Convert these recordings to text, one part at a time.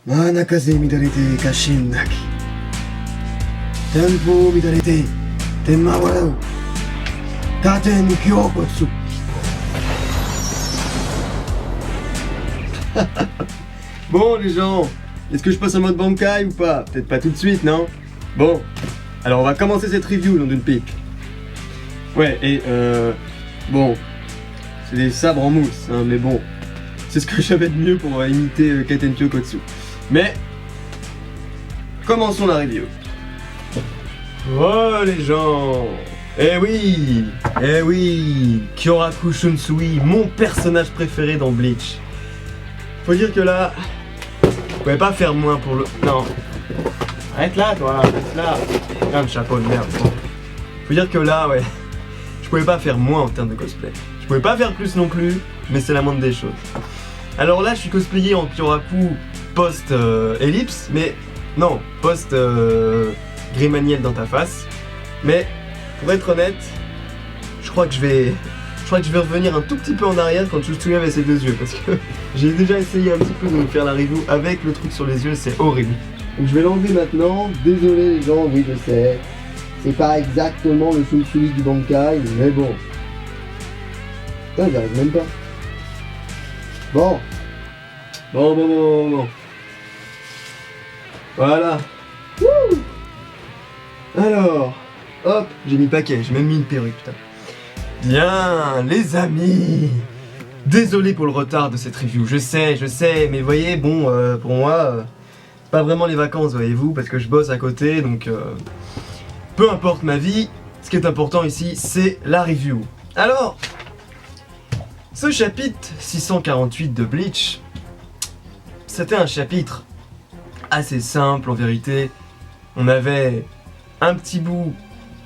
Manakaze midarete kashin naki. Tempo midarete tenma warau. Tate ni kyokotsu. Bon les gens, est-ce que je passe en mode Bankai ou pas? Peut-être pas tout de suite, non? Bon, alors on va commencer cette review dans une pique. Ouais, et bon, c'est des sabres en mousse, hein, mais bon, c'est ce que j'avais de mieux pour imiter Katenkyo Kotsu. Mais, commençons la review. Oh les gens, eh oui, Kyoraku Shunsui, mon personnage préféré dans Bleach. Faut dire que là, je pouvais pas faire moins pour le... Non. Arrête là, toi, arrête là. Ah, le chapeau de merde. Bon. Faut dire que là, ouais, je pouvais pas faire moins en termes de cosplay. Je pouvais pas faire plus non plus, mais c'est la moindre des choses. Alors là, je suis cosplayé en Kyoraku post-ellipse, mais non, post-Grimaniel dans ta face. Mais, pour être honnête, je crois que je vais revenir un tout petit peu en arrière quand Chutsuya avait ses deux yeux, parce que j'ai déjà essayé un petit peu de me faire la review avec le truc sur les yeux, c'est horrible. Donc je vais l'enlever maintenant, désolé les gens, oui je sais, c'est pas exactement le Shunsui du Bankai, mais bon. Putain, j'y arrive même pas. Bon. Voilà. Wouh. Alors, hop, j'ai mis le paquet, j'ai même mis une perruque, putain. Bien, les amis, désolé pour le retard de cette review, je sais, mais voyez, bon, pour moi, c'est pas vraiment les vacances, voyez-vous, parce que je bosse à côté, donc peu importe ma vie, ce qui est important ici, c'est la review. Alors, ce chapitre 648 de Bleach, c'était un chapitre assez simple en vérité. On avait un petit bout...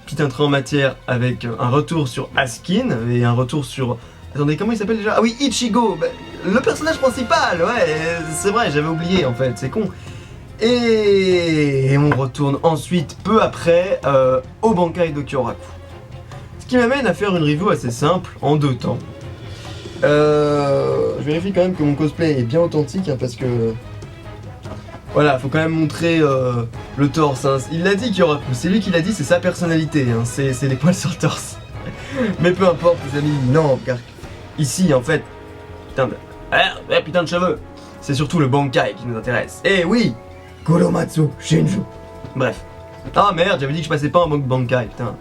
Petite entrée en matière avec un retour sur Askin et un retour sur... Attendez, comment il s'appelle déjà? Ah oui, Ichigo, bah, le personnage principal, ouais, c'est vrai, j'avais oublié en fait, c'est con. Et on retourne ensuite, peu après, au Bankai de Kyoraku. Ce qui m'amène à faire une review assez simple, en 2 temps. Je vérifie quand même que mon cosplay est bien authentique, hein, parce que... Voilà, faut quand même montrer le torse, hein. Il l'a dit Kyoraku, c'est lui qui l'a dit, c'est sa personnalité, hein. C'est les poils sur le torse. Mais peu importe les amis, non, car ici en fait, putain de cheveux, c'est surtout le Bankai qui nous intéresse. Eh oui, Kuromatsu Shinju. Bref. Ah merde, j'avais dit que je passais pas en mode Bankai, putain.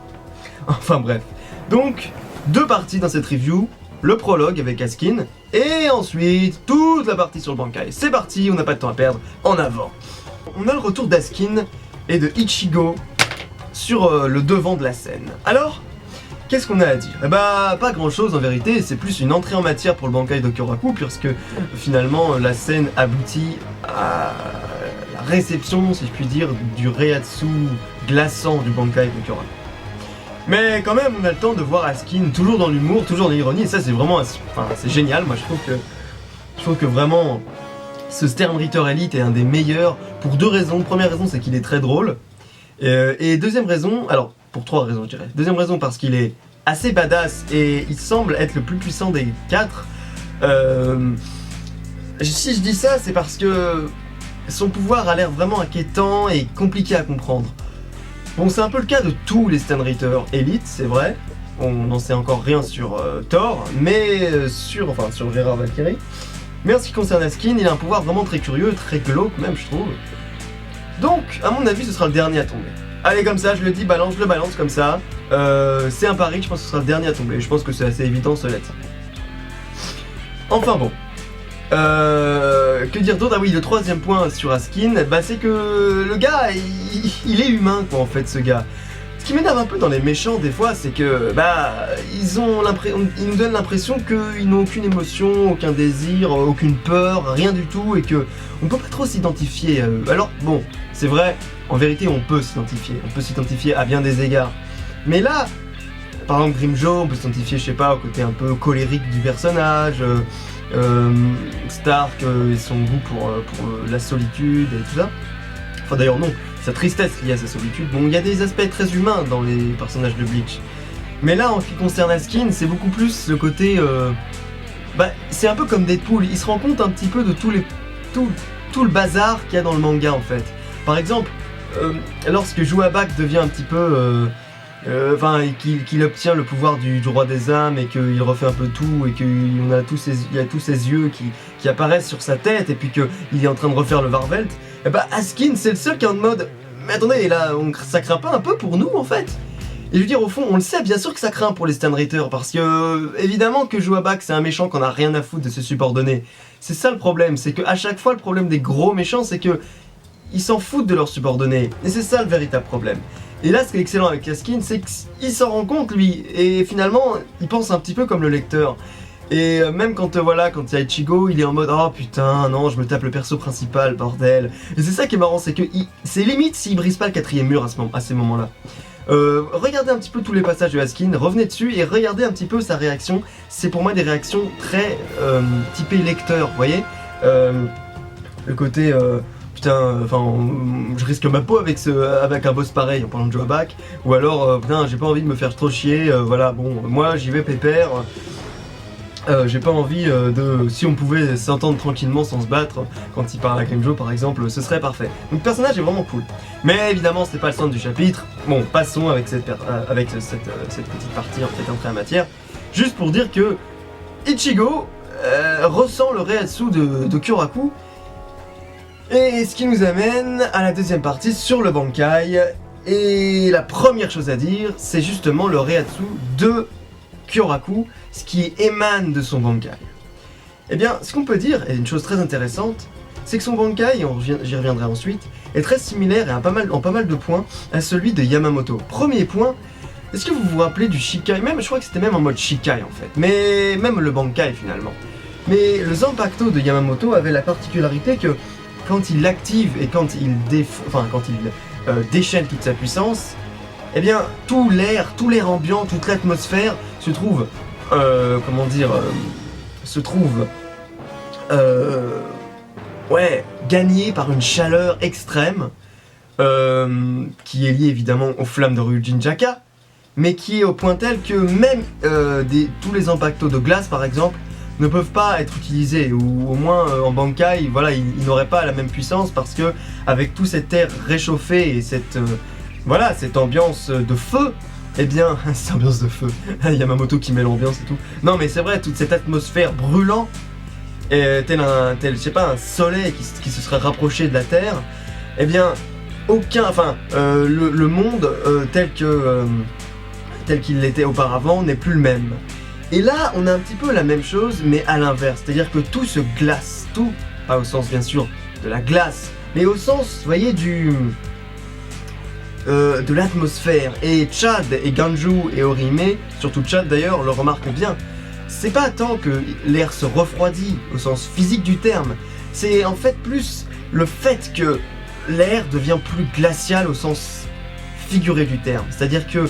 Enfin bref. Donc, 2 parties dans cette review. Le prologue avec Askin, et ensuite toute la partie sur le Bankai. C'est parti, on n'a pas de temps à perdre, en avant. On a le retour d'Askin et de Ichigo sur le devant de la scène. Alors, qu'est-ce qu'on a à dire? Eh bah, pas grand chose en vérité, c'est plus une entrée en matière pour le Bankai de Kyoraku, puisque finalement la scène aboutit à la réception, si je puis dire, du Reiatsu glaçant du Bankai de Kyoraku. Mais quand même, on a le temps de voir Askin toujours dans l'humour, toujours dans l'ironie, et ça c'est vraiment, enfin, c'est génial. Moi je trouve que vraiment ce Stern Ritter Elite est un des meilleurs pour 2 raisons. Première raison, c'est qu'il est très drôle, et deuxième raison, alors pour 3 raisons je dirais. Deuxième raison parce qu'il est assez badass et il semble être le plus puissant des 4. Si je dis ça, c'est parce que son pouvoir a l'air vraiment inquiétant et compliqué à comprendre. Bon, c'est un peu le cas de tous les Stern Ritter Elite, c'est vrai. On n'en sait encore rien sur Thor, mais sur Gérard Valkyrie. Mais en ce qui concerne Askin, il a un pouvoir vraiment très curieux, très glauque même, je trouve. Donc, à mon avis, ce sera le dernier à tomber. Allez, comme ça, je le dis, je le balance comme ça. C'est un pari, je pense que ce sera le dernier à tomber. Je pense que c'est assez évident, cela dit. Enfin bon. Que dire d'autre? Ah oui, le 3e point sur Askin, bah c'est que le gars, il est humain quoi en fait ce gars. Ce qui m'énerve un peu dans les méchants des fois, c'est que bah ils nous donnent l'impression qu'ils n'ont aucune émotion, aucun désir, aucune peur, rien du tout, et que on peut pas trop s'identifier à eux. Alors bon, c'est vrai, en vérité on peut s'identifier à bien des égards. Mais là, par exemple Grimjo, on peut s'identifier, je sais pas, au côté un peu colérique du personnage. Stark et son goût pour la solitude et tout ça. Enfin d'ailleurs non, sa tristesse liée à sa solitude. Bon, il y a des aspects très humains dans les personnages de Bleach. Mais là, en ce qui concerne Askin, c'est beaucoup plus le côté... c'est un peu comme Deadpool, il se rend compte un petit peu de tous tout le bazar qu'il y a dans le manga en fait. Par exemple, lorsque Jouabak devient un petit peu... qu'il obtient le pouvoir du roi des âmes et qu'il refait un peu tout et qu'il y a tous ses yeux qui apparaissent sur sa tête et puis qu'il est en train de refaire le Varvelt, et bah Askin c'est le seul qui est en mode mais attendez là ça craint pas un peu pour nous en fait. Et je veux dire au fond on le sait bien sûr que ça craint pour les Stanritter parce que évidemment que Jouabak c'est un méchant qu'on a rien à foutre de se subordonner. C'est ça le problème, c'est qu'à chaque fois le problème des gros méchants c'est que ils s'en foutent de leurs subordonnés et c'est ça le véritable problème. Et là, ce qui est excellent avec Askin, c'est qu'il s'en rend compte, lui, et finalement, il pense un petit peu comme le lecteur. Et même quand il y a Ichigo, il est en mode « Oh putain, non, je me tape le perso principal, bordel !» Et c'est ça qui est marrant, c'est que c'est limite s'il brise pas le 4ème mur à ces moments-là. Regardez un petit peu tous les passages de Askin, revenez dessus et regardez un petit peu sa réaction. C'est pour moi des réactions très typées lecteur, vous voyez le côté... putain, je risque ma peau avec un boss pareil en parlant de Jouabak, ou alors, putain, j'ai pas envie de me faire trop chier, voilà, bon, moi j'y vais pépère, j'ai pas envie si on pouvait s'entendre tranquillement sans se battre, quand il parle à Grimmjow par exemple, ce serait parfait. Donc le personnage est vraiment cool. Mais évidemment, c'est pas le centre du chapitre, bon, passons avec cette petite partie en fait entrée en matière, juste pour dire que Ichigo ressent le Reiatsu de Kyoraku. Et ce qui nous amène à la deuxième partie sur le Bankai. Et la première chose à dire, c'est justement le Reiatsu de Kyoraku, ce qui émane de son Bankai. Eh bien, ce qu'on peut dire, et une chose très intéressante, c'est que son Bankai, j'y reviendrai ensuite, est très similaire et en pas mal de points à celui de Yamamoto. Premier point, est-ce que vous vous rappelez du Shikai? Même, je crois que c'était même en mode Shikai en fait, mais même le Bankai finalement. Mais le Zanpakuto de Yamamoto avait la particularité que quand il l'active et quand il déchaîne toute sa puissance, eh bien tout l'air ambiant, toute l'atmosphère se trouve, gagné par une chaleur extrême, qui est liée évidemment aux flammes de Ryujinjaka, mais qui est au point tel que même tous les Zanpakuto de glace par exemple, ne peuvent pas être utilisés, ou au moins en Bankai, voilà, ils n'auraient pas la même puissance parce que avec tout cet air réchauffé et cette ambiance de feu, eh bien, cette ambiance de feu, Yamamoto qui met l'ambiance et tout. Non mais c'est vrai, toute cette atmosphère brûlant, tel je sais pas, un soleil qui se serait rapproché de la Terre, eh bien, le monde tel qu'il l'était auparavant n'est plus le même. Et là, on a un petit peu la même chose, mais à l'inverse. C'est-à-dire que tout se glace. Tout, pas au sens bien sûr de la glace, mais au sens, vous voyez, de l'atmosphère. Et Chad et Ganju et Orihime, surtout Chad d'ailleurs, le remarquent bien. C'est pas tant que l'air se refroidit au sens physique du terme, c'est en fait plus le fait que l'air devient plus glacial au sens figuré du terme. C'est-à-dire que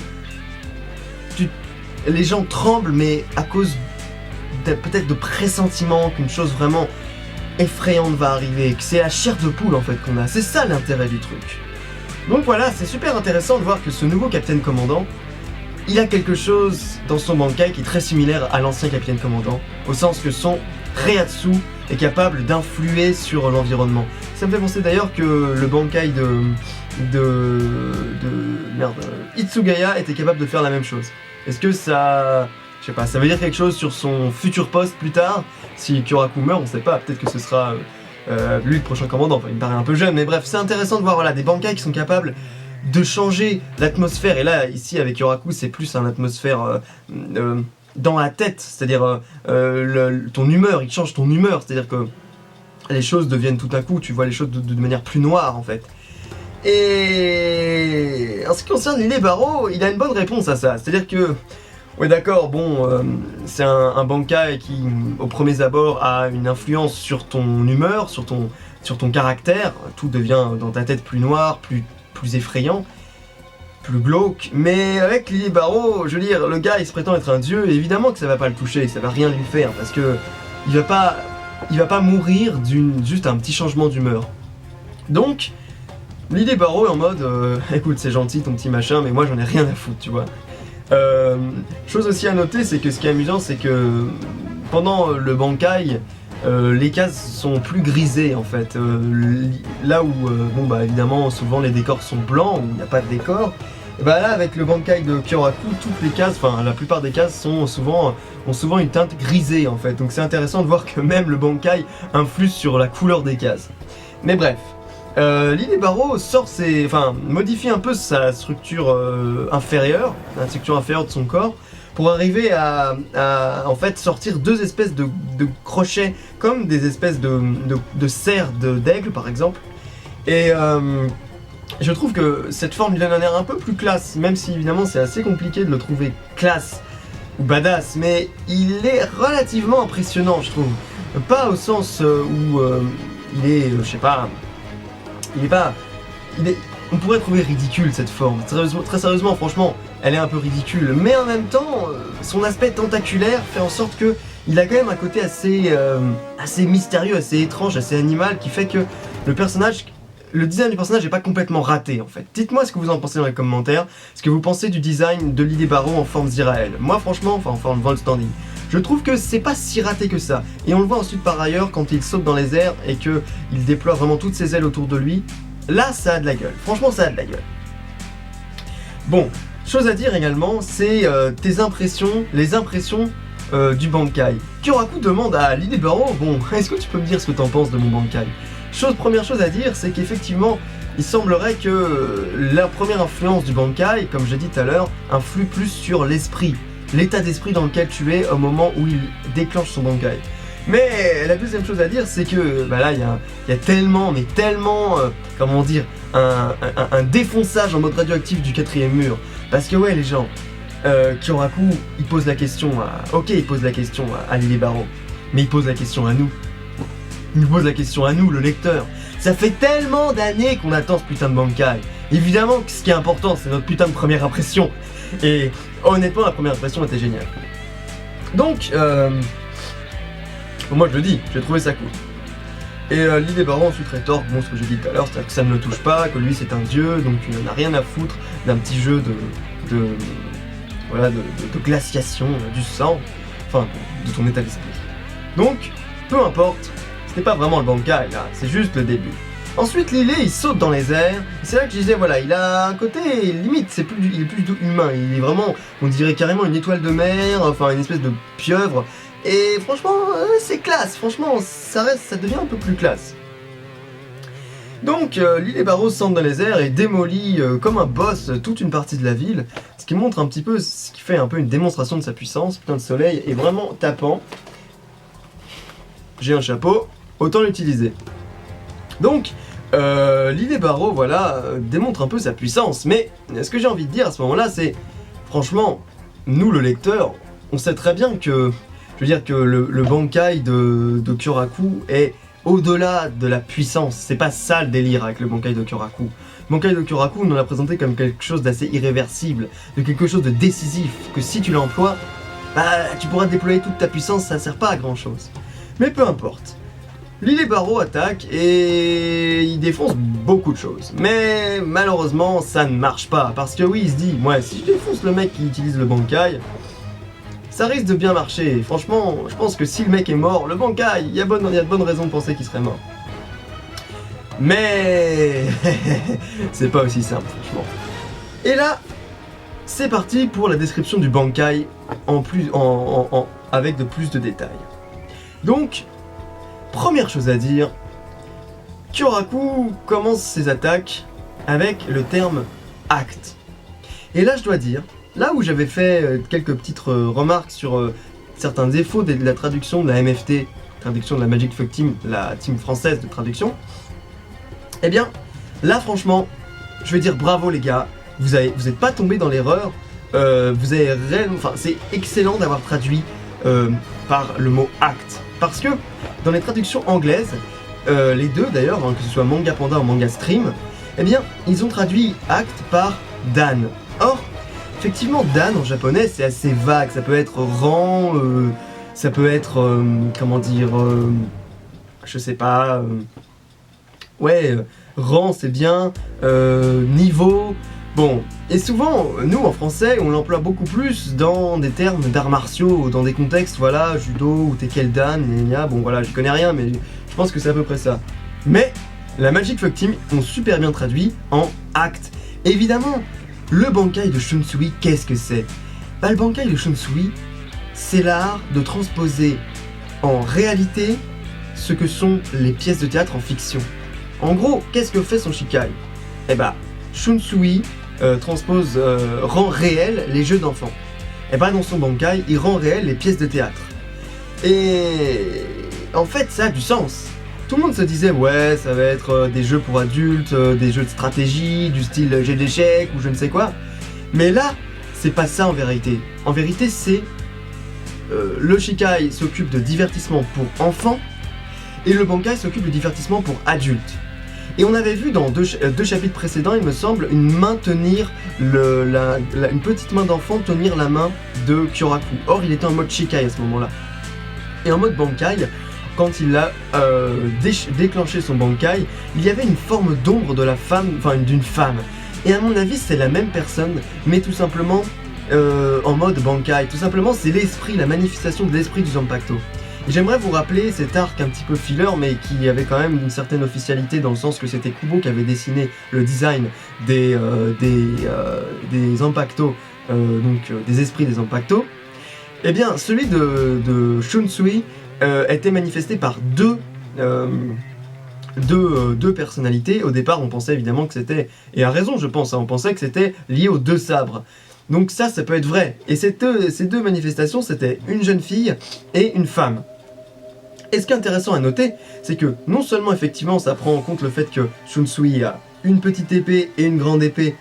les gens tremblent, mais à cause peut-être de pressentiments qu'une chose vraiment effrayante va arriver, que c'est la chair de poule en fait qu'on a. C'est ça l'intérêt du truc. Donc voilà, c'est super intéressant de voir que ce nouveau Capitaine Commandant, il a quelque chose dans son Bankai qui est très similaire à l'ancien Capitaine Commandant, au sens que son Reiatsu est capable d'influer sur l'environnement. Ça me fait penser d'ailleurs que le Bankai Hitsugaya était capable de faire la même chose. Est-ce que ça... je sais pas, ça veut dire quelque chose sur son futur poste plus tard? Si Kyoraku meurt, on sait pas, peut-être que ce sera lui le prochain commandant, enfin il me paraît un peu jeune, mais bref, c'est intéressant de voir des Bankai qui sont capables de changer l'atmosphère, et là, ici, avec Kyoraku, c'est plus une atmosphère dans la tête, c'est-à-dire ton humeur, il change ton humeur, c'est-à-dire que les choses deviennent tout à coup, tu vois les choses de manière plus noire, en fait. Et en ce qui concerne Lily Barrow, il a une bonne réponse à ça, c'est-à-dire que, ouais d'accord, bon, c'est un Bankai qui, au premier abord, a une influence sur ton humeur, sur ton caractère, tout devient dans ta tête plus noir, plus effrayant, plus glauque, mais avec Lily Barrow, je veux dire, le gars il se prétend être un dieu, et évidemment que ça va pas le toucher, ça va rien lui faire, parce que il va pas mourir juste un petit changement d'humeur. Donc, Lily Barrow est en mode, écoute c'est gentil ton petit machin, mais moi j'en ai rien à foutre, tu vois. Chose aussi à noter, c'est que ce qui est amusant, c'est que pendant le Bankai, les cases sont plus grisées en fait. Là où, bon bah évidemment, souvent les décors sont blancs, où il n'y a pas de décor. Et bah là, avec le Bankai de Kyoraku, toutes les cases, enfin la plupart des cases ont souvent une teinte grisée en fait. Donc c'est intéressant de voir que même le Bankai influe sur la couleur des cases. Mais bref, l'Hidebaro modifie un peu sa structure inférieure, la structure inférieure de son corps, pour arriver à en fait sortir deux espèces de crochets, comme des espèces de serres d'aigle par exemple. Et je trouve que cette forme lui donne un air un peu plus classe, même si évidemment c'est assez compliqué de le trouver classe ou badass, mais il est relativement impressionnant je trouve. Pas au sens où il est, je sais pas, on pourrait trouver ridicule cette forme, très sérieusement franchement, elle est un peu ridicule, mais en même temps, son aspect tentaculaire fait en sorte que il a quand même un côté assez mystérieux, assez étrange, assez animal, qui fait que le design du personnage n'est pas complètement raté en fait. Dites-moi ce que vous en pensez dans les commentaires, ce que vous pensez du design de l'Hidebaro en forme Zirael. Moi franchement, enfin en forme Volt Standing, je trouve que c'est pas si raté que ça. Et on le voit ensuite par ailleurs quand il saute dans les airs et qu'il déploie vraiment toutes ses ailes autour de lui. Là ça a de la gueule, franchement ça a de la gueule. Bon, chose à dire également, c'est tes impressions, les impressions du Bankai. Kyoraku demande à l'Hidebaro, bon, est-ce que tu peux me dire ce que t'en penses de mon Bankai? Première chose à dire, c'est qu'effectivement, il semblerait que la première influence du Bankai, comme j'ai dit tout à l'heure, influe plus sur l'esprit, l'état d'esprit dans lequel tu es au moment où il déclenche son Bankai. Mais la deuxième chose à dire, c'est que bah là, il y a tellement, comment dire, un défonçage en mode radioactif du quatrième mur. Parce que ouais, les gens, Kyoraku, il pose la question à l'Hidebaro, mais il pose la question à nous. Il nous pose la question à nous, le lecteur. Ça fait tellement d'années qu'on attend ce putain de Bankai. Évidemment que ce qui est important, c'est notre putain de première impression. Et honnêtement, la première impression était géniale. Donc, moi je le dis, j'ai trouvé ça cool. Et l'Hidebaro ensuite rétorque, bon, ce que j'ai dit tout à l'heure, c'est-à-dire que ça ne le touche pas, que lui c'est un dieu, donc tu n'en as rien à foutre d'un petit jeu de glaciation du sang, enfin de ton état d'esprit. Donc, peu importe, ce n'est pas vraiment le Bankai là, c'est juste le début. Ensuite Lilé il saute dans les airs, c'est là que je disais voilà, il a un côté limite, il est plus du tout humain, il est vraiment, on dirait carrément une étoile de mer, enfin une espèce de pieuvre. Et franchement, c'est classe, franchement, ça devient un peu plus classe. Donc, l'Hidebaro saute dans les airs et démolit comme un boss toute une partie de la ville, ce qui montre un petit peu, ce qui fait un peu une démonstration de sa puissance. Putain, le soleil est vraiment tapant. J'ai un chapeau, autant l'utiliser. Donc, l'Hidebaro, voilà, démontre un peu sa puissance, mais ce que j'ai envie de dire à ce moment-là, c'est, franchement, nous le lecteur, on sait très bien que je veux dire que le Bankai de Kyoraku est au-delà de la puissance. C'est pas ça le délire avec le Bankai de Kyoraku. Le Bankai de Kyoraku, on l'a présenté comme quelque chose d'assez irréversible, de quelque chose de décisif, que si tu l'emploies, bah tu pourras déployer toute ta puissance, ça sert pas à grand chose. Mais peu importe. L'Hidebaro attaque et il défonce beaucoup de choses. Mais malheureusement, ça ne marche pas. Parce que oui, il se dit, ouais, si je défonce le mec qui utilise le Bankai, ça risque de bien marcher. Franchement, je pense que si le mec est mort, le Bankai, il y a de bonnes raisons de penser qu'il serait mort. Mais c'est pas aussi simple, franchement. Et là, c'est parti pour la description du Bankai avec de plus de détails. Donc, première chose à dire, Kyoraku commence ses attaques avec le terme acte. Et là, je dois dire, là où j'avais fait quelques petites remarques sur certains défauts de la traduction de la MFT, traduction de la Magic Fuck Team, la team française de traduction, eh bien, là franchement, je vais dire bravo les gars, vous n'êtes pas tombé dans l'erreur, c'est excellent d'avoir traduit par le mot acte, parce que dans les traductions anglaises, les deux d'ailleurs, hein, que ce soit Manga Panda ou Manga Stream, eh bien, ils ont traduit acte par Dan. Or, effectivement, Dan en japonais c'est assez vague, ça peut être rang, ça peut être, comment dire, je sais pas, rang c'est bien, niveau, Bon, et souvent, nous en français, on l'emploie beaucoup plus dans des termes d'arts martiaux, dans des contextes, voilà, judo ou tekeldan, bon voilà, je connais rien, mais je pense que c'est à peu près ça. Mais la Magic Fuck Team ont super bien traduit en acte. Évidemment, le Bankai de Shunsui, qu'est-ce que c'est? Bah, le Bankai de Shunsui, c'est l'art de transposer en réalité ce que sont les pièces de théâtre en fiction. En gros, qu'est-ce que fait son Shikai? Eh bah, Shunsui rend réel les jeux d'enfants. Et bah dans son Bankai, il rend réel les pièces de théâtre. Et en fait, ça a du sens. Tout le monde se disait, ouais, ça va être des jeux pour adultes, des jeux de stratégie, du style jeu d'échecs ou je ne sais quoi. Mais là, c'est pas ça en vérité. En vérité, c'est le Shikai s'occupe de divertissement pour enfants et le Bankai s'occupe de divertissement pour adultes. Et on avait vu dans deux chapitres précédents, il me semble, une petite main d'enfant tenir la main de Kyoraku. Or, il était en mode Shikai à ce moment-là. Et en mode Bankai, quand il a déclenché son Bankai, il y avait une forme d'ombre de la femme, enfin d'une femme. Et à mon avis, c'est la même personne, mais tout simplement en mode Bankai. Tout simplement, c'est l'esprit, la manifestation de l'esprit du Zanpakuto. J'aimerais vous rappeler cet arc un petit peu filler, mais qui avait quand même une certaine officialité dans le sens que c'était Kubo qui avait dessiné le design des Zanpakuto, des esprits des Zanpakuto. Eh bien, celui de Shunsui était manifesté par deux personnalités. Au départ, on pensait évidemment que c'était, et à raison je pense, on pensait que c'était lié aux deux sabres. Donc ça peut être vrai. Et ces deux manifestations, c'était une jeune fille et une femme. Et ce qui est intéressant à noter, c'est que non seulement effectivement ça prend en compte le fait que Shunsui a une petite épée et une grande épée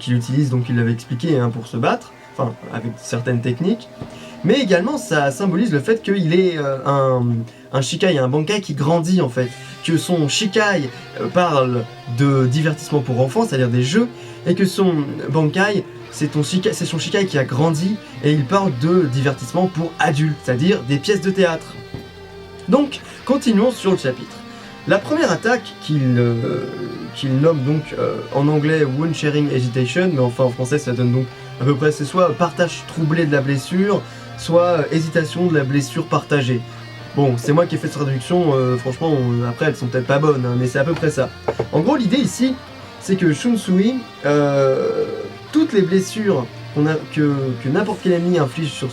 qu'il utilise, donc il l'avait expliqué, pour se battre, enfin avec certaines techniques, mais également ça symbolise le fait qu'il est un Shikai, un Bankai qui grandit en fait, que son Shikai parle de divertissement pour enfants, c'est-à-dire des jeux, et que son Bankai, c'est son Shikai qui a grandi, et il parle de divertissement pour adultes, c'est-à-dire des pièces de théâtre. Donc, continuons sur le chapitre. La première attaque qu'il nomme donc en anglais Wound Sharing Agitation, mais enfin en français ça donne donc à peu près, c'est soit partage troublé de la blessure, soit hésitation de la blessure partagée. Bon, c'est moi qui ai fait cette traduction, franchement, après elles sont peut-être pas bonnes, mais c'est à peu près ça. En gros, l'idée ici, c'est que Shunsui, toutes les blessures que n'importe quel ennemi inflige sur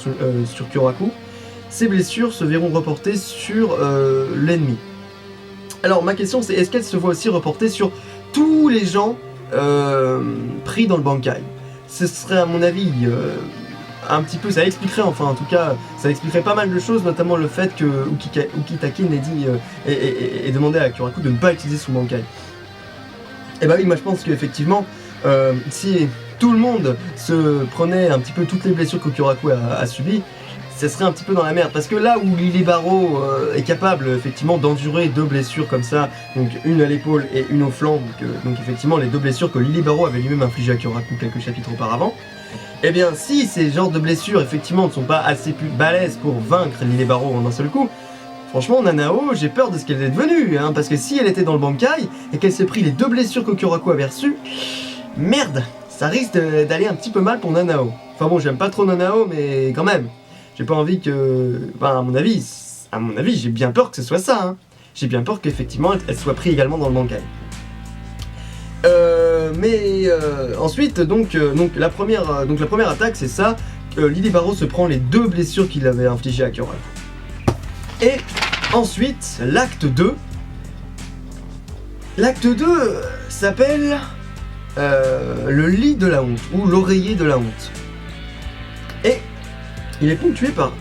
Kyoraku, ces blessures se verront reportées sur l'ennemi. Alors ma question c'est, est-ce qu'elle se voit aussi reportée sur tous les gens pris dans le Bankai? Ce serait à mon avis un petit peu, ça expliquerait, enfin en tout cas, ça expliquerait pas mal de choses, notamment le fait que Ukitake n'ait dit et demandé à Kyoraku de ne pas utiliser son Bankai. Et bah oui, moi je pense qu'effectivement, si tout le monde se prenait un petit peu toutes les blessures que Kyoraku a subies, ça serait un petit peu dans la merde, parce que là où Lilibaro est capable effectivement d'endurer deux blessures comme ça, donc une à l'épaule et une au flanc, donc effectivement les deux blessures que Lilibaro avait lui-même infligées à Kyoraku quelques chapitres auparavant, eh bien si ces genres de blessures effectivement ne sont pas assez plus balèzes pour vaincre Lilibaro en un seul coup, franchement Nanao, j'ai peur de ce qu'elle est devenue, parce que si elle était dans le Bankai et qu'elle s'est pris les deux blessures que Kyoraku avait reçues, merde, ça risque d'aller un petit peu mal pour Nanao. Enfin bon, j'aime pas trop Nanao, mais quand même. J'ai pas envie que... Enfin, à mon avis, j'ai bien peur que ce soit ça. J'ai bien peur qu'effectivement, elle soit prise également dans le Bankai. Ensuite, donc la première attaque, c'est ça. Lilibaro se prend les deux blessures qu'il avait infligées à Kyoraku. Et ensuite, l'acte 2. L'acte 2 s'appelle le lit de la honte, ou l'oreiller de la honte. Et il est ponctué par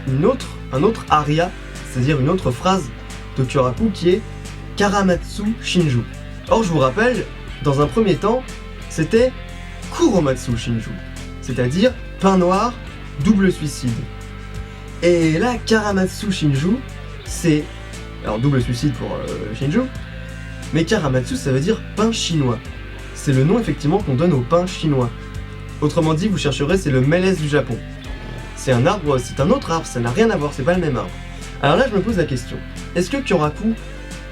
un autre aria, c'est-à-dire une autre phrase de Kyoraku qui est Karamatsu Shinju. Or, je vous rappelle, dans un premier temps, c'était Kuromatsu Shinju, c'est-à-dire pain noir, double suicide. Et là, Karamatsu Shinju, c'est... Alors, double suicide pour Shinju, mais Karamatsu, ça veut dire pain chinois. C'est le nom, effectivement, qu'on donne au pain chinois. Autrement dit, vous chercherez, c'est le mélèze du Japon. C'est un arbre, c'est un autre arbre, ça n'a rien à voir, c'est pas le même arbre. Alors là, je me pose la question, est-ce que Kyoraku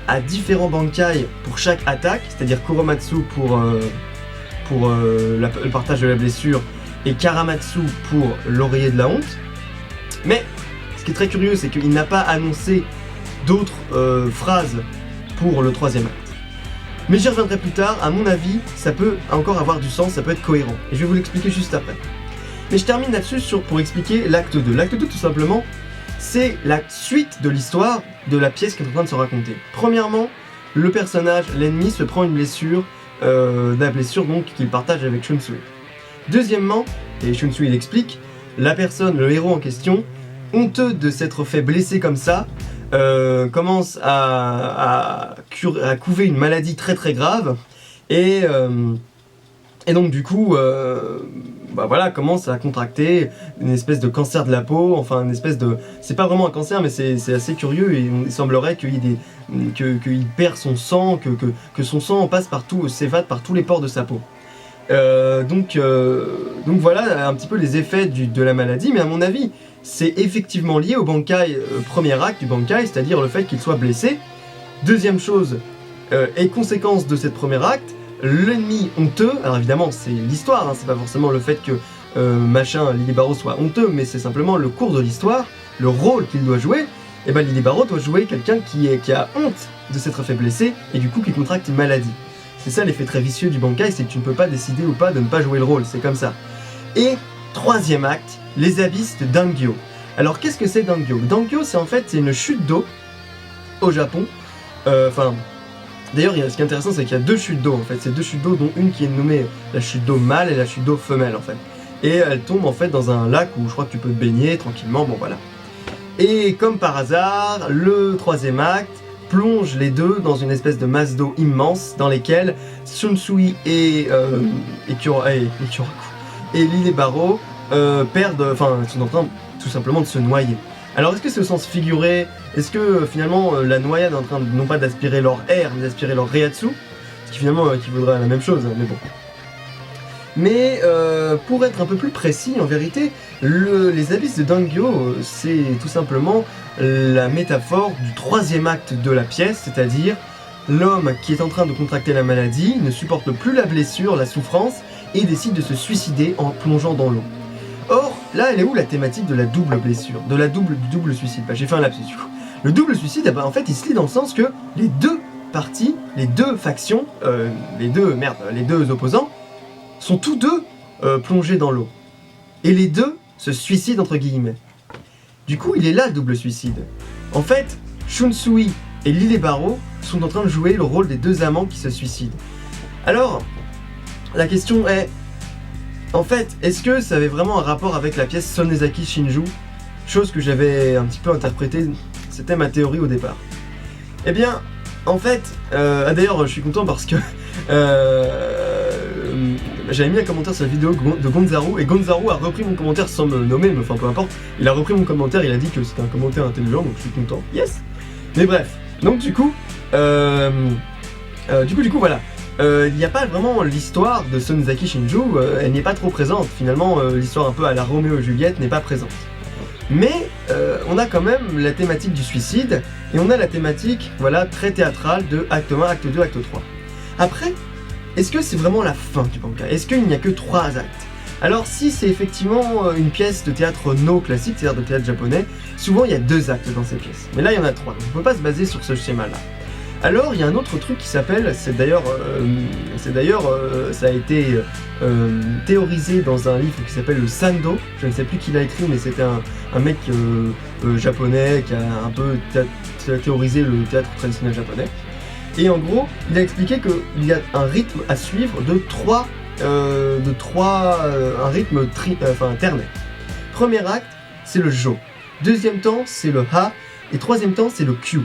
a différents Bankai pour chaque attaque, c'est-à-dire Kuromatsu pour le partage de la blessure et Karamatsu pour l'oreiller de la honte. Mais ce qui est très curieux, c'est qu'il n'a pas annoncé d'autres phrases pour le troisième acte. Mais j'y reviendrai plus tard, à mon avis, ça peut encore avoir du sens, ça peut être cohérent. Et je vais vous l'expliquer juste après. Mais je termine là-dessus pour expliquer l'acte 2. L'acte 2, tout simplement, c'est la suite de l'histoire de la pièce qui est en train de se raconter. Premièrement, le personnage, l'ennemi, se prend une blessure, la blessure donc qu'il partage avec Shunsui. Deuxièmement, et Shunsui l'explique, la personne, le héros en question, honteux de s'être fait blesser comme ça, commence à couver une maladie très très grave et donc du coup voilà, commence à contracter une espèce de cancer de la peau, enfin une espèce de... c'est pas vraiment un cancer mais c'est assez curieux et il semblerait qu'il perd son sang, que son sang passe partout, s'évade par tous les pores de sa peau. Donc voilà un petit peu les effets de la maladie, mais à mon avis c'est effectivement lié au Bankai, premier acte du Bankai, c'est-à-dire le fait qu'il soit blessé. Deuxième chose, et conséquence de cette premier acte, l'ennemi honteux, alors évidemment c'est l'histoire, hein, c'est pas forcément le fait que Lilibaro soit honteux, mais c'est simplement le cours de l'histoire, le rôle qu'il doit jouer, et ben Lilibaro doit jouer quelqu'un qui a honte de s'être fait blesser, et du coup qui contracte une maladie. C'est ça l'effet très vicieux du Bankai, c'est que tu ne peux pas décider ou pas de ne pas jouer le rôle, c'est comme ça. Et troisième acte, les abysses de Dangyo. Alors qu'est-ce que c'est Dangyo? Dangyo c'est en fait une chute d'eau au Japon. D'ailleurs ce qui est intéressant c'est qu'il y a deux chutes d'eau en fait. C'est deux chutes d'eau dont une qui est nommée la chute d'eau mâle et la chute d'eau femelle en fait. Et elle tombe en fait dans un lac où je crois que tu peux te baigner tranquillement, bon voilà. Et comme par hasard, le troisième acte plonge les deux dans une espèce de masse d'eau immense dans lesquelles Shunsui et Kyoraku et Lilibaro sont en train tout simplement de se noyer. Alors est-ce que c'est au sens figuré? Est-ce que finalement la noyade est en train de, non pas d'aspirer leur air, mais d'aspirer leur Reiatsu? Ce qui finalement équivaudrait à la même chose, hein, mais bon. Mais pour être un peu plus précis, en vérité, les abysses de Dangyo, c'est tout simplement la métaphore du troisième acte de la pièce, c'est-à-dire l'homme qui est en train de contracter la maladie ne supporte plus la blessure, la souffrance, et décide de se suicider en plongeant dans l'eau. Or, là, elle est où la thématique de la double blessure, du double suicide? J'ai fait un lapsus du coup. Le double suicide, en fait, il se lit dans le sens que les deux parties, les deux factions, les deux opposants, sont tous deux plongés dans l'eau. Et les deux se suicident entre guillemets. Du coup, il est là le double suicide. En fait, Shunsui et Lilibaro sont en train de jouer le rôle des deux amants qui se suicident. Alors, la question est, en fait, est-ce que ça avait vraiment un rapport avec la pièce Sonezaki Shinju? Chose que j'avais un petit peu interprétée, c'était ma théorie au départ. Eh bien, en fait, d'ailleurs, je suis content parce que j'avais mis un commentaire sur la vidéo de Gonzaru, et Gonzaru a repris mon commentaire sans me nommer, mais enfin peu importe. Il a repris mon commentaire, il a dit que c'était un commentaire intelligent, donc je suis content. Yes! Mais bref, donc du coup voilà. Il n'y a pas vraiment l'histoire de Sonezaki Shinju, elle n'est pas trop présente. Finalement, l'histoire un peu à la Roméo et Juliette n'est pas présente. Mais on a quand même la thématique du suicide, et on a la thématique, voilà, très théâtrale de acte 1, acte 2, acte 3. Après, est-ce que c'est vraiment la fin du Bankai? Est-ce qu'il n'y a que 3 actes? Alors si c'est effectivement une pièce de théâtre no classique, c'est-à-dire de théâtre japonais, souvent il y a 2 actes dans ces pièces. Mais là il y en a 3, donc on ne peut pas se baser sur ce schéma-là. Alors il y a un autre truc qui s'appelle, ça a été théorisé dans un livre qui s'appelle le Sando, je ne sais plus qui l'a écrit, mais c'était un mec japonais qui a un peu théorisé le théâtre traditionnel japonais. Et en gros, il a expliqué qu'il y a un rythme à suivre un rythme ternaire. Premier acte, c'est le Jo. Deuxième temps, c'est le Ha. Et troisième temps, c'est le Kyu.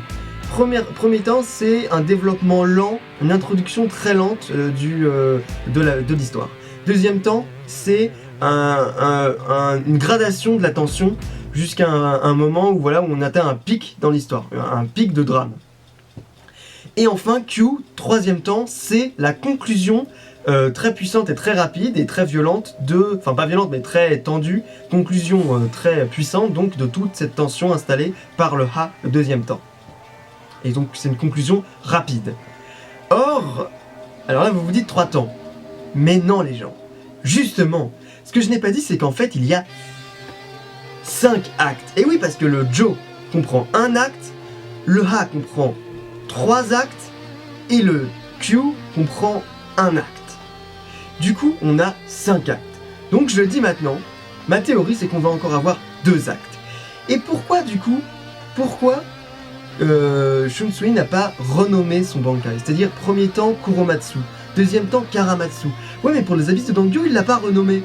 Premier temps, c'est un développement lent, une introduction très lente de l'histoire. Deuxième temps, c'est une gradation de la tension jusqu'à un moment où on atteint un pic dans l'histoire, un pic de drame. Et enfin, Q, troisième temps, c'est la conclusion très puissante et très rapide et très violente enfin pas violente mais très tendue, conclusion très puissante donc de toute cette tension installée par le Ha, le deuxième temps. Et donc c'est une conclusion rapide. Or, alors là vous vous dites 3 temps. Mais non les gens, justement, ce que je n'ai pas dit c'est qu'en fait il y a 5 actes. Et oui, parce que le Jo comprend un acte, le Ha comprend 3 actes, et le Q comprend un acte. Du coup, on a 5 actes. Donc je le dis maintenant, ma théorie c'est qu'on va encore avoir 2 actes. Et pourquoi du coup, pourquoi Shunsui n'a pas renommé son Bankai? C'est-à-dire, premier temps Kuromatsu, deuxième temps Karamatsu. Ouais, mais pour les abysses de Dangyo, il l'a pas renommé.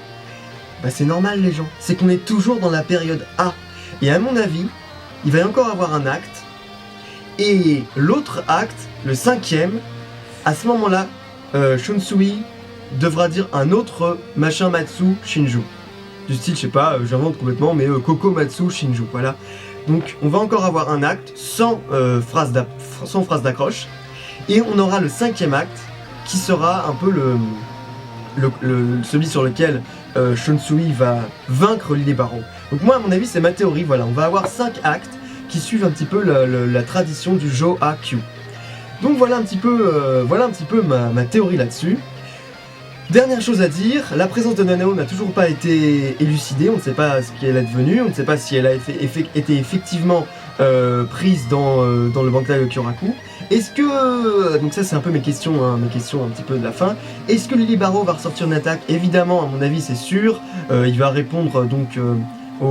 Bah c'est normal les gens, c'est qu'on est toujours dans la période A. Et à mon avis, il va y encore avoir un acte. Et l'autre acte, le 5e, à ce moment-là, Shunsui devra dire un autre machin Matsu Shinju. Du style, je sais pas, j'invente complètement, mais Kokomatsu Shinju, voilà. Donc on va encore avoir un acte sans phrase d'accroche. Et on aura le 5e acte qui sera un peu celui sur lequel Shunsui va vaincre Lily Barrow. Donc moi à mon avis c'est ma théorie, voilà, on va avoir 5 actes qui suivent un petit peu la tradition du Jo A Q. Donc voilà un petit peu, ma théorie là-dessus. Dernière chose à dire, la présence de Nanao n'a toujours pas été élucidée, on ne sait pas ce qu'elle est devenue, on ne sait pas si elle a été effectivement prise dans le Bankai de Kyoraku. Est-ce que, donc ça c'est un peu mes questions un petit peu de la fin, est-ce que Lily Barrow va ressortir une attaque? Évidemment, à mon avis c'est sûr, il va répondre donc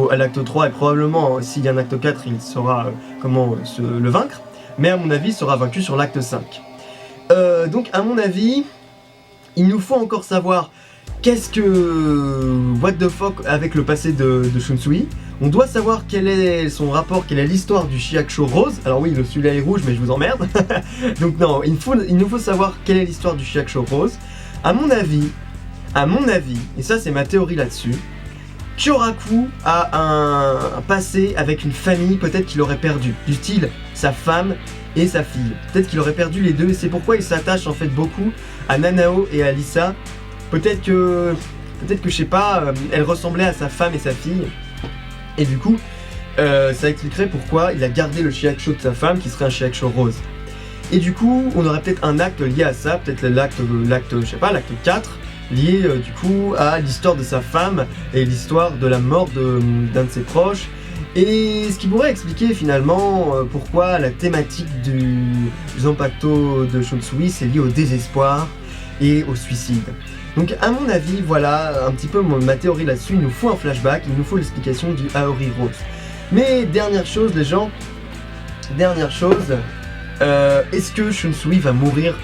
à l'acte 3 et probablement s'il y a un acte 4 il saura comment le vaincre, mais à mon avis il sera vaincu sur l'acte 5. Donc à mon avis, il nous faut encore savoir qu'est-ce que... What the fuck avec le passé de Shunsui. On doit savoir quel est son rapport, quelle est l'histoire du Shihakusho rose. Alors oui, celui-là est rouge, mais je vous emmerde. Donc non, il nous faut savoir quelle est l'histoire du Shihakusho rose. À mon avis, et ça c'est ma théorie là-dessus, Kyoraku a un passé avec une famille peut-être qu'il aurait perdu. Du style, sa femme et sa fille. Peut-être qu'il aurait perdu les deux et c'est pourquoi il s'attache en fait beaucoup à Nanao et à Lisa. Peut-être que je sais pas, elle ressemblait à sa femme et sa fille. Et du coup, ça expliquerait pourquoi il a gardé le Shihakusho de sa femme qui serait un Shihakusho rose. Et du coup, on aurait peut-être un acte lié à ça, peut-être l'acte 4, lié du coup à l'histoire de sa femme et l'histoire de la mort d'un de ses proches. Et ce qui pourrait expliquer finalement pourquoi la thématique du Zanpakuto de Shunsui c'est lié au désespoir et au suicide. Donc à mon avis, voilà un petit peu ma théorie là-dessus, il nous faut un flashback, il nous faut l'explication du Aori Rose. Mais dernière chose les gens, est-ce que Shunsui va mourir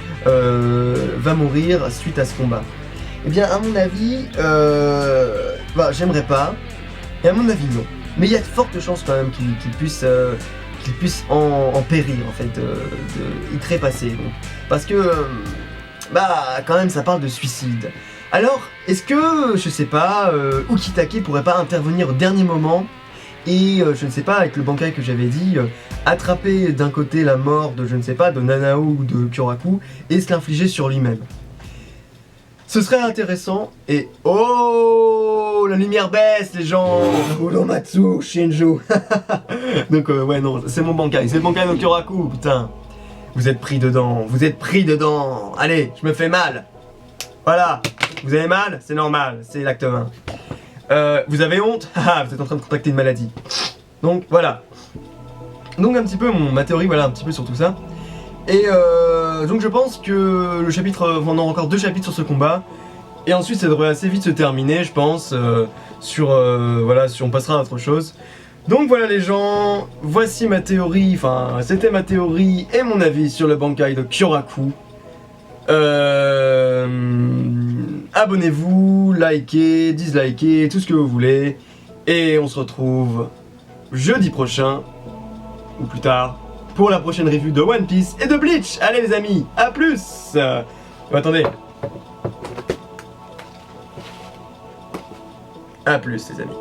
suite à ce combat? Eh bien à mon avis, j'aimerais pas, et à mon avis non. Mais il y a de fortes chances quand même qu'il puisse en périr en fait, y trépasser. Donc. Parce que, quand même ça parle de suicide. Alors, est-ce que, je sais pas, Ukitake pourrait pas intervenir au dernier moment et, je ne sais pas, avec le Bankai que j'avais dit, attraper d'un côté la mort de, je ne sais pas, de Nanao ou de Kyoraku et se l'infliger sur lui-même. Ce serait intéressant et oh la lumière baisse les gens. Uromatsu Shinju. Donc ouais non, c'est mon Bankai, c'est le Bankai de Kyoraku, putain. Vous êtes pris dedans, Allez, je me fais mal. Voilà, vous avez mal, c'est normal, c'est l'acte 20. Vous avez honte? Vous êtes en train de contracter une maladie. Donc voilà. Donc un petit peu ma théorie, voilà un petit peu sur tout ça. Et donc je pense que le chapitre, on a encore 2 chapitres sur ce combat. Et ensuite ça devrait assez vite se terminer je pense, voilà, si on passera à autre chose. Donc voilà les gens, voici ma théorie, enfin c'était ma théorie et mon avis sur le Bankai de Kyoraku. Abonnez-vous, likez, dislikez, tout ce que vous voulez. Et on se retrouve jeudi prochain, ou plus tard, pour la prochaine review de One Piece et de Bleach. Allez les amis, à plus. Attendez. À plus les amis.